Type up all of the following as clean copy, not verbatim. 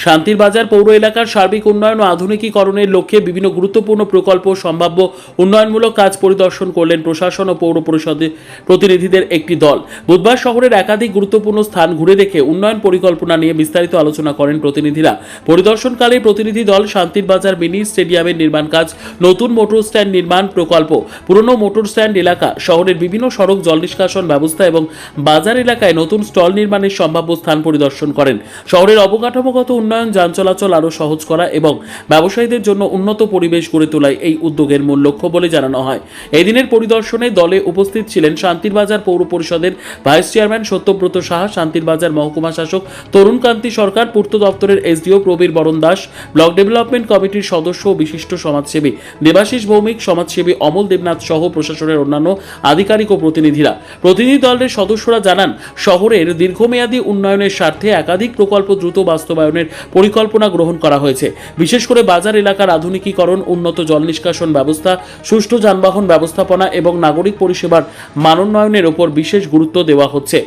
শান্তির বাজার পৌর এলাকার সার্বিক উন্নয়ন ও আধুনিকীকরণের লক্ষ্যে বিভিন্ন গুরুত্বপূর্ণ প্রকল্প ও সম্ভাব্য উন্নয়নমূলক কাজ পরিদর্শন করলেন প্রশাসন ও পৌর পরিষদের প্রতিনিধিদের একটি দল। বুধবার শহরের একাধিক গুরুত্বপূর্ণ স্থান ঘুরে দেখে উন্নয়ন পরিকল্পনা নিয়ে বিস্তারিত আলোচনা করেন প্রতিনিধিরা। পরিদর্শনকালে প্রতিনিধি দল শান্তির বাজার মিনি স্টেডিয়ামের নির্মাণ কাজ, নতুন মোটর স্ট্যান্ড নির্মাণ প্রকল্প, পুরনো মোটর স্ট্যান্ড এলাকা, শহরের বিভিন্ন সড়ক জল নিষ্কাশন ব্যবস্থা এবং বাজার এলাকায় নতুন স্টল নির্মাণের সম্ভাব্য স্থান পরিদর্শন করেন। শহরের অবকাঠামোগত উন্নয়ন, যান চলাচল আরও সহজ করা এবং ব্যবসায়ীদের জন্য উন্নত পরিবেশ গড়ে তোলাই এই উদ্যোগের মূল লক্ষ্য বলে জানানো হয়। এই দিনের পরিদর্শনে দলে উপস্থিত ছিলেন শান্তির বাজার পৌর পরিষদের ভাইস চেয়ারম্যান সত্যব্রত সাহা, শান্তির বাজার মহকুমা শাসক তরুণকান্তি সরকার, পূর্ত দপ্তরের এসডিও প্রবীর বরণ দাস, ব্লক ডেভেলপমেন্ট কমিটির সদস্য ও বিশিষ্ট সমাজসেবী দেবাশিস ভৌমিক, সমাজসেবী অমল দেবনাথ সহ প্রশাসনের অন্যান্য আধিকারিক ও প্রতিনিধিরা। প্রতিনিধি দলের সদস্যরা জানান, শহরের দীর্ঘমেয়াদী উন্নয়নের স্বার্থে একাধিক প্রকল্প দ্রুত বাস্তবায়নের পরিকল্পনা গ্রহণ করা হয়েছে। বিশেষ করে বাজার এলাকার আধুনিকীকরণ, উন্নত জল নিষ্কাশন ব্যবস্থা, সুষ্ঠু যানবাহন ব্যবস্থাপনা এবং নাগরিক পরিষেবার মানোন্নয়নের উপর বিশেষ গুরুত্ব দেওয়া হচ্ছে।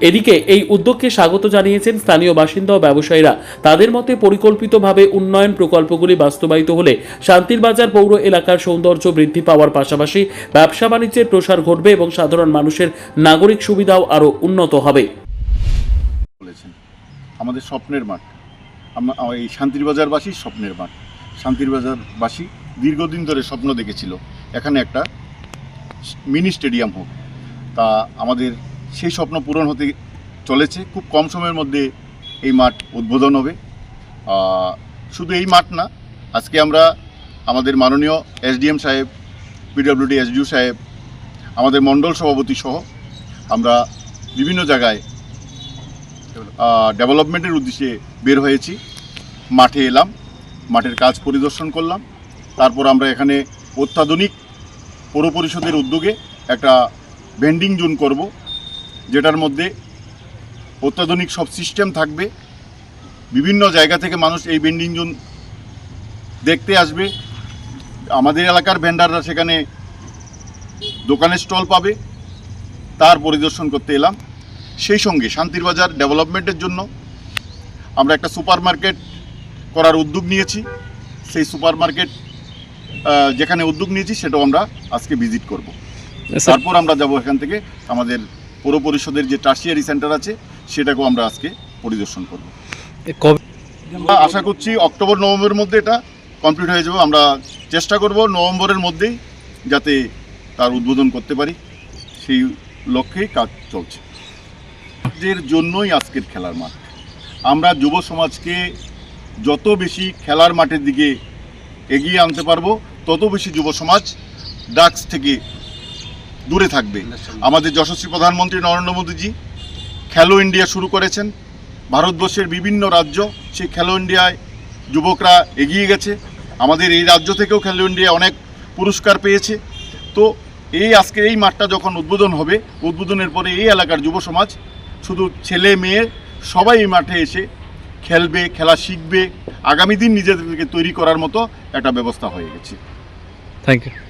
এদিকে এই উদ্যোগকে স্বাগত জানিয়েছেন স্থানীয় বাসিন্দা ও ব্যবসায়ীরা। তাদের মতে পরিকল্পিতভাবে উন্নয়ন প্রকল্পগুলি বাস্তবায়িত হলে শান্তির বাজার পৌর এলাকার সৌন্দর্য বৃদ্ধি পাওয়ার পাশাপাশি ব্যবসা বাণিজ্যের প্রসার ঘটবে এবং সাধারণ মানুষের নাগরিক সুবিধাও আরও উন্নত হবে। আমাদের স্বপ্নের মাঠ, এই শান্তির বাজারবাসীর স্বপ্নের মাঠ। শান্তির বাজারবাসী দীর্ঘদিন ধরে স্বপ্ন দেখেছিল এখানে একটা মিনি স্টেডিয়াম হোক। তা আমাদের সেই স্বপ্ন পূরণ হতে চলেছে। খুব কম সময়ের মধ্যে এই মাঠ উদ্বোধন হবে। শুধু এই মাঠ না, আজকে আমরা আমাদের মাননীয় এসডিএম সাহেব, পিডব্লিউডি এসডিও সাহেব, আমাদের মণ্ডল সভাপতি সহ আমরা বিভিন্ন জায়গায় ডেভেলপমেন্টের উদ্দেশ্যে বের হয়েছি। মাঠে এলাম, মাঠের কাজ পরিদর্শন করলাম। তারপর আমরা এখানে অত্যাধুনিক পৌর পরিষদের উদ্যোগে একটা ভেন্ডিং জোন করব, যেটার মধ্যে অত্যাধুনিক সব সিস্টেম থাকবে। বিভিন্ন জায়গা থেকে মানুষ এই ভেন্ডিং জোন দেখতে আসবে। আমাদের এলাকার ভেন্ডাররা সেখানে দোকানের স্টল পাবে। তার পরিদর্শন করতে এলাম। সেই সঙ্গে শান্তির বাজার ডেভেলপমেন্টের জন্য আমরা একটা সুপার মার্কেট করার উদ্যোগ নিয়েছি। সেই সুপার মার্কেট যেখানে উদ্যোগ নিয়েছি সেটাও আমরা আজকে ভিজিট করব। তারপর আমরা যাব এখান থেকে আমাদের পৌর পরিষদের যে টার্সিয়ারি সেন্টার আছে সেটাকেও আমরা আজকে পরিদর্শন করব। আশা করছি অক্টোবর নভেম্বরের মধ্যে এটা কমপ্লিট হয়ে যাবে। আমরা চেষ্টা করব নভেম্বরের মধ্যেই যাতে তার উদ্বোধন করতে পারি, সেই লক্ষ্যেই কাজ চলছে। এর জন্যই আজকের খেলার মাঠ। আমরা যুব সমাজকে যত বেশি খেলার মাঠের দিকে এগিয়ে আনতে পারবো, তত বেশি যুব সমাজ ড্রাগস থেকে দূরে থাকবে। আমাদের যশস্বী প্রধানমন্ত্রী নরেন্দ্র মোদীজি খেলো ইন্ডিয়া শুরু করেছেন। ভারতবর্ষের বিভিন্ন রাজ্য সেই খেলো ইন্ডিয়ায় যুবকরা এগিয়ে গেছে। আমাদের এই রাজ্য থেকেও খেলো ইন্ডিয়া অনেক পুরস্কার পেয়েছে। তো আজকে এই মাঠটা যখন উদ্বোধন হবে, উদ্বোধনের পরে এই এলাকার যুব সমাজ, শুধু ছেলে মেয়ে সবাই এই মাঠে এসে খেলবে, খেলা শিখবে। আগামী দিন নিজেদেরকে তৈরি করার মতো একটা ব্যবস্থা হয়ে গেছে। Thank you.